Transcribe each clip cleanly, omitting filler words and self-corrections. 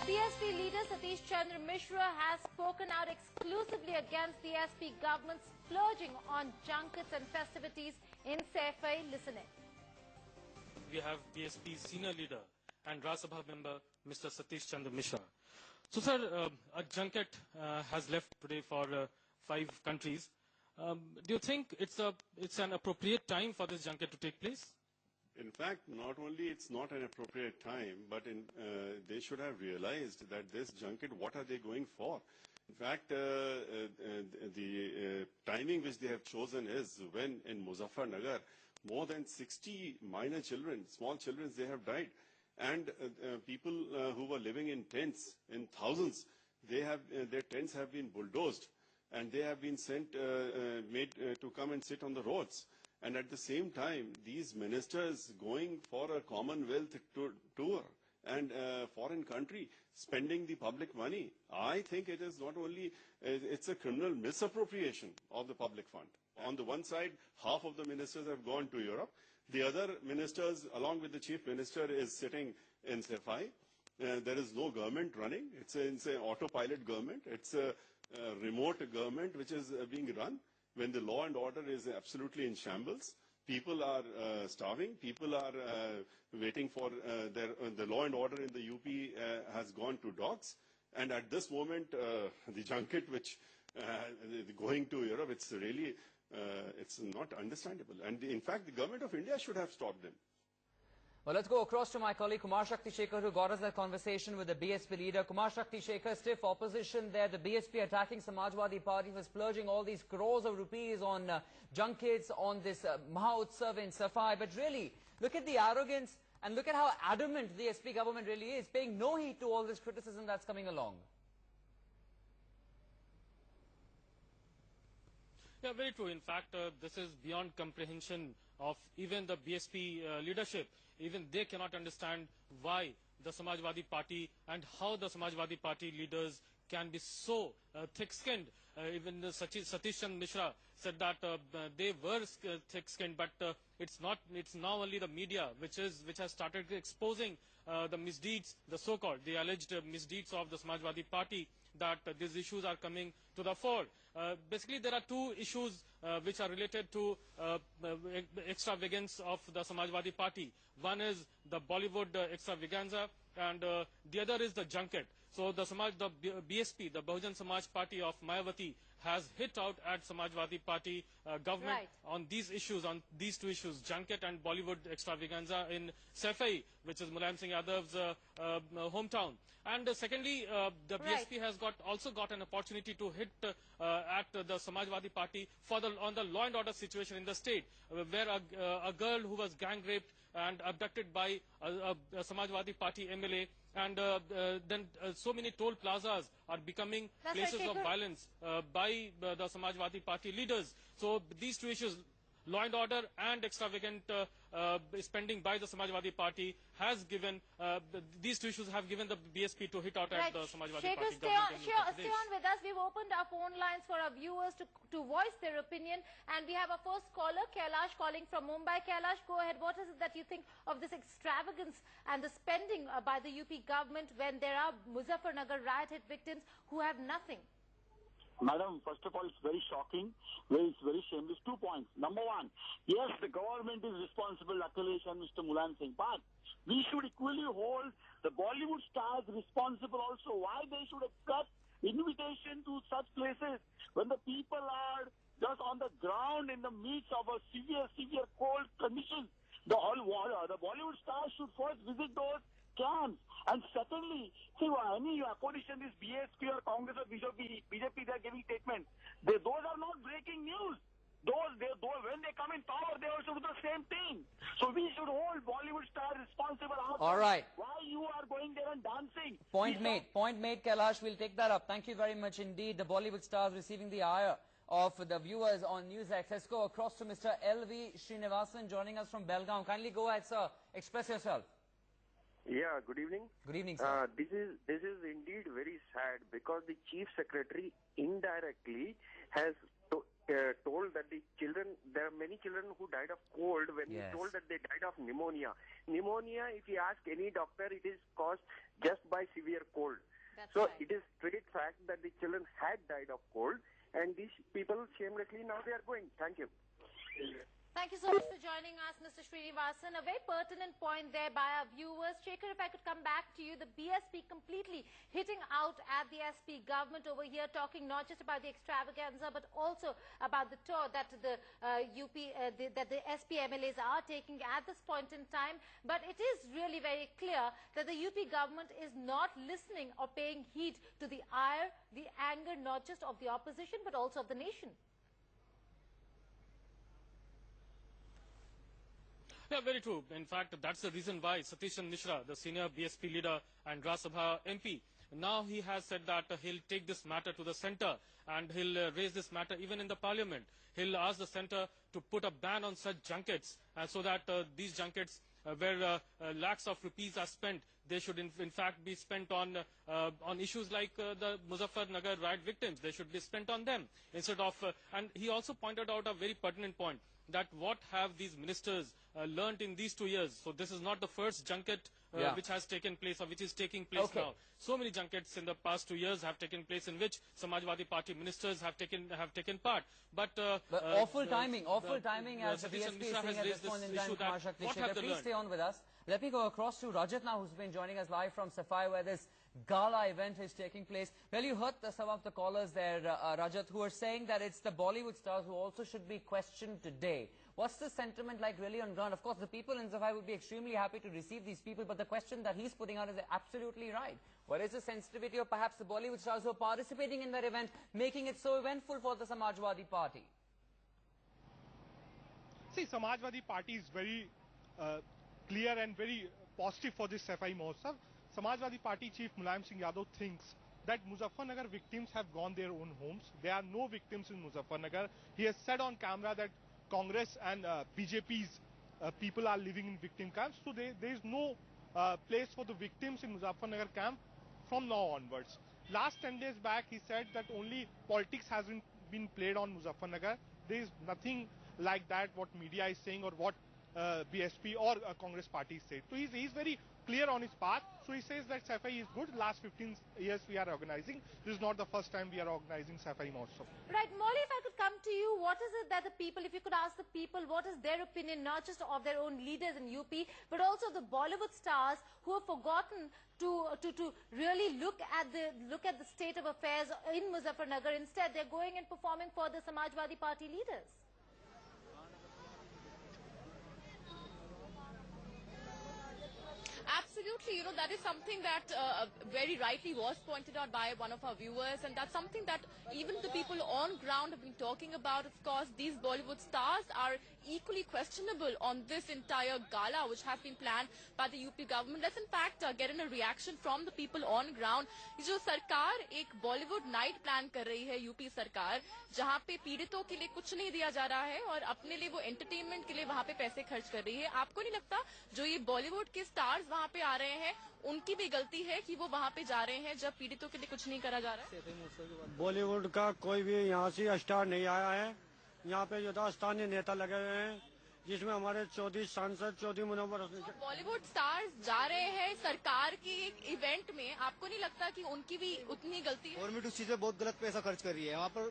BSP leader Satish Chandra Mishra has spoken out exclusively against the SP government's splurging on junkets and festivities in Saifai. Listen in. We have BSP senior leader and Rajya Sabha member Mr. Satish Chandra Mishra. So, sir, a junket has left today for 5 countries. Do you think it's an appropriate time for this junket to take place? In fact, not only it's not an appropriate time, but they should have realized that this junket, what are they going for? In fact, the timing which they have chosen is when in Muzaffarnagar, more than 60 minor children, small children, they have died. And people who were living in tents, in thousands, their tents have been bulldozed and they have been made to come and sit on the roads. And at the same time, these ministers going for a Commonwealth tour and foreign country, spending the public money. I think it is not only, it's a criminal misappropriation of the public fund. On the one side, half of the ministers have gone to Europe. The other ministers, along with the chief minister, is sitting in Saifai. There is no government running. It's an autopilot government. It's a remote government which is being run. When the law and order is absolutely in shambles, people are starving, people are waiting for the law and order in the UP has gone to dogs. And at this moment, the junket which going to Europe, it's really, it's not understandable. And in fact, the government of India should have stopped them. Well, let's go across to my colleague Kumar Shakti Shekhar, who got us that conversation with the BSP leader. Kumar Shakti Shekhar, stiff opposition there. The BSP attacking Samajwadi Party for splurging all these crores of rupees on junkets, on this Maha Utsav in Saifai. But really, look at the arrogance and look at how adamant the SP government really is, paying no heed to all this criticism that's coming along. Yeah, very true. In fact, this is beyond comprehension of even the BSP leadership. Even they cannot understand why the Samajwadi Party and how the Samajwadi Party leaders can be so thick-skinned. Even Satish Chandra Mishra said that they were thick-skinned, but it's now only the media which has started exposing the misdeeds, the so-called, the alleged misdeeds of the Samajwadi Party, that these issues are coming to the fore. Basically, there are 2 issues which are related to extravagance of the Samajwadi Party. One is the Bollywood extravaganza, and the other is the junket. So the BSP, the Bahujan Samaj Party of Mayawati, has hit out at Samajwadi Party government on these issues, on these 2 issues, junket and Bollywood extravaganza in Saifai, which is Mulayam Singh Yadav's hometown. And secondly, the BSP has also got an opportunity to hit at the Samajwadi Party on the law and order situation in the state, where a girl who was gang raped and abducted by a Samajwadi Party MLA, and then so many toll plazas are becoming places of violence by the Samajwadi Party leaders. So these 2 issues, law and order and extravagant spending by the Samajwadi Party, has given these 2 issues have given the BSP to hit out at the Samajwadi Party government. Stay on with us. We've opened our phone lines for our viewers to voice their opinion, and we have our first caller, Kailash, calling from Mumbai. Kailash, go ahead. What is it that you think of this extravagance and the spending by the UP government when there are Muzaffarnagar riot hit victims who have nothing? Madam, first of all, it's very shocking. It's very shameless. 2 points. Number 1, yes, the government is responsible, Akhilesh and Mr. Mulayam Singh, but we should equally hold the Bollywood stars responsible also. Why they should accept invitation to such places when the people are just on the ground in the midst of a severe cold conditions? The Bollywood stars should first visit those camps. And secondly, see, any opposition, this BSP or Congress or BJP, they are giving statements. Those are not breaking news. When they come in power, they also do the same thing. So we should hold Bollywood stars responsible. All right. Why you are going there and dancing? Point made, Kailash. We'll take that up. Thank you very much indeed. The Bollywood stars receiving the ire of the viewers on NewsX. Let's go across to Mr. L.V. Srinivasan joining us from Belgaum. Kindly go ahead, sir. Express yourself. Yeah, good evening. Good evening, sir. This is indeed very sad, because the Chief Secretary indirectly has told that the children, there are many children who died of cold when he Yes. told that they died of pneumonia. Pneumonia, if you ask any doctor, it is caused just by severe cold. That's So right. it is straight fact that the children had died of cold, and these people shamelessly now they are going. Thank you. Thank you so much for joining us, Mr. Srinivasan. A very pertinent point there by our viewers. Shekhar, if I could come back to you, the BSP completely hitting out at the SP government over here, talking not just about the extravaganza, but also about the tour that the that the SP MLAs are taking at this point in time. But it is really very clear that the UP government is not listening or paying heed to the ire, the anger, not just of the opposition, but also of the nation. Yeah, very true. In fact, that's the reason why Satishan Mishra, the senior BSP leader and Rajya Sabha MP, now he has said that he'll take this matter to the centre and he'll raise this matter even in the parliament. He'll ask the centre to put a ban on such junkets so that these junkets where lakhs of rupees are spent, they should in fact be spent on issues like the Muzaffarnagar riot victims. They should be spent on them instead of, and he also pointed out a very pertinent point, that what have these ministers learnt in these 2 years. So this is not the first junket which has taken place or which is taking place now. So many junkets in the past 2 years have taken place in which Samajwadi Party ministers have taken part. But awful timing as the Satish BSP is Mishra saying has at this raised this point in issue time. that Kumar Shakti what Shekhar, have they please learned? stay on with us. Let me go across to Rajat now, who's been joining us live from Safai, where this gala event is taking place. Well, you heard some of the callers there, Rajat, who are saying that it's the Bollywood stars who also should be questioned today. What's the sentiment like really on ground? Of course, the people in Safai would be extremely happy to receive these people, but the question that he's putting out is absolutely right. What is the sensitivity of perhaps the Bollywood stars who are participating in that event, making it so eventful for the Samajwadi Party? See, Samajwadi Party is very clear and very positive for this Safai Mahotsav. Samajwadi Party Chief Mulayam Singh Yadav thinks that Muzaffarnagar victims have gone their own homes. There are no victims in Muzaffarnagar. He has said on camera that Congress and BJP's people are living in victim camps. So there is no place for the victims in Muzaffarnagar camp from now onwards. Last 10 days back, he said that only politics hasn't been played on Muzaffarnagar. There is nothing like that what media is saying or what BSP or Congress party said. So he's very clear on his path. So he says that Safai is good. Last 15 years we are organizing. This is not the first time we are organizing Safai Mahotsav. Right, Molly, if I could come to you, what is it that the people, if you could ask the people, what is their opinion, not just of their own leaders in UP, but also the Bollywood stars who have forgotten to really look at the state of affairs in Muzaffarnagar. Instead, they're going and performing for the Samajwadi Party leaders. Absolutely, that is something that very rightly was pointed out by one of our viewers, and that's something that even the people on ground have been talking about. Of course, these Bollywood stars are equally questionable on this entire gala which has been planned by the UP government. Let's in fact get in a reaction from the people on ground. जो सरकार एक Bollywood night plan कर रही है UP सरकार, जहां पे पीड़ितों के लिए कुछ नहीं दिया जा रहा है और अपने लिए वो एंटरटेनमेंट के लिए वहां पे पैसे खर्च कर रही है. आपको नहीं लगता जो ये बॉलीवुड के स्टार्स वहां पे आ रहे हैं उनकी भी गलती है कि वो वहां पे जा रहे हैं जब पीड़ितों के लिए कुछ नहीं करा जा रहा है? बॉलीवुड का कोई भी यहाँ से स्टार नहीं आया है. यहाँ पे जो था स्थानीय नेता लगे हुए हैं, जिसमें हमारे 14 सांसद 14 मुनव्वर. बॉलीवुड स्टार्स जा रहे हैं सरकार की एक इवेंट में, आपको नहीं लगता कि उनकी भी उतनी गलती है? गवर्नमेंट उस चीज में बहुत गलत पैसा खर्च कर रही है. वहाँ पर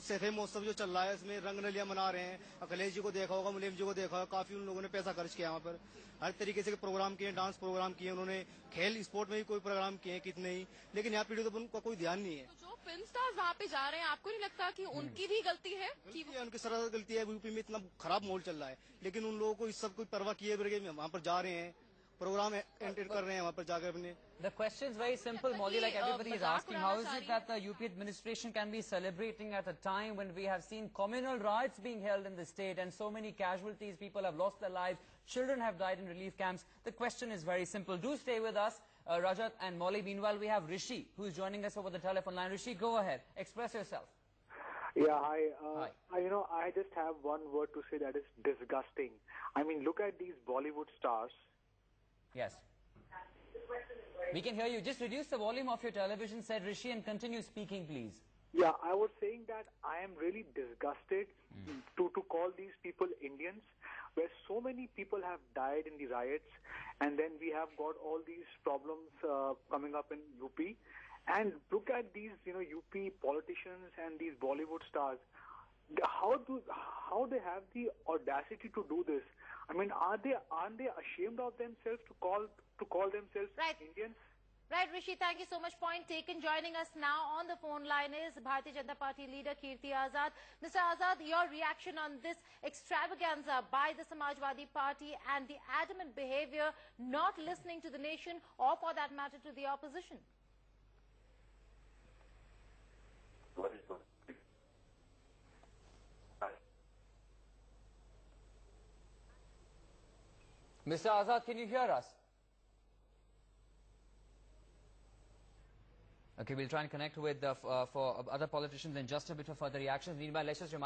सफाई महोत्सव जो चल रहा है इसमें रंग रलियां मना रहे हैं. अखिलेश जी को देखा होगा, मुलायम जी को देखा होगा, काफी उन लोगों ने पैसा खर्च किया. वहाँ पर हर तरीके से प्रोग्राम किए, डांस प्रोग्राम किए, उन्होंने खेल स्पोर्ट में भी कोई प्रोग्राम किए कितने ही, लेकिन यहाँ पीड़ितों पर उनका कोई ध्यान नहीं है. तो जो फिल्म स्टार्स वहाँ पे जा रहे हैं, आपको नहीं लगता कि उनकी भी गलती है? कि उनकी सरल गलती है. यूपी में इतना खराब माहौल चल रहा है, लेकिन उन लोगों को इस सब कोई परवाह किए बगैर वहाँ पर जा रहे हैं, प्रोग्राम एंटर कर रहे हैं वहाँ पर जाकर अपने. The question is very simple, Molly, like everybody is asking. How is it that the UP administration can be celebrating at a time when we have seen communal riots being held in the state and so many casualties, people have lost their lives, children have died in relief camps? The question is very simple. Do stay with us, Rajat and Molly. Meanwhile, we have Rishi, who is joining us over the telephone line. Rishi, go ahead. Express yourself. Yeah, hi. Hi. I just have one word to say, that is disgusting. I mean, look at these Bollywood stars. Yes. We can hear you. Just reduce the volume of your television, said Rishi, and continue speaking, please. Yeah, I was saying that I am really disgusted to call these people Indians, where so many people have died in the riots, and then we have got all these problems coming up in UP. And look at these, UP politicians and these Bollywood stars. How they have the audacity to do this? I mean, aren't they ashamed of themselves to call themselves Indians? Right, Rishi, thank you so much. Point taken. Joining us now on the phone line is Bharatiya Janata Party leader Kirti Azad. Mr. Azad, your reaction on this extravaganza by the Samajwadi Party and the adamant behavior, not listening to the nation or for that matter to the opposition? Mr. Azad, can you hear us? Okay, we'll try and connect with for other politicians in just a bit for further reactions. Meanwhile, let's just remind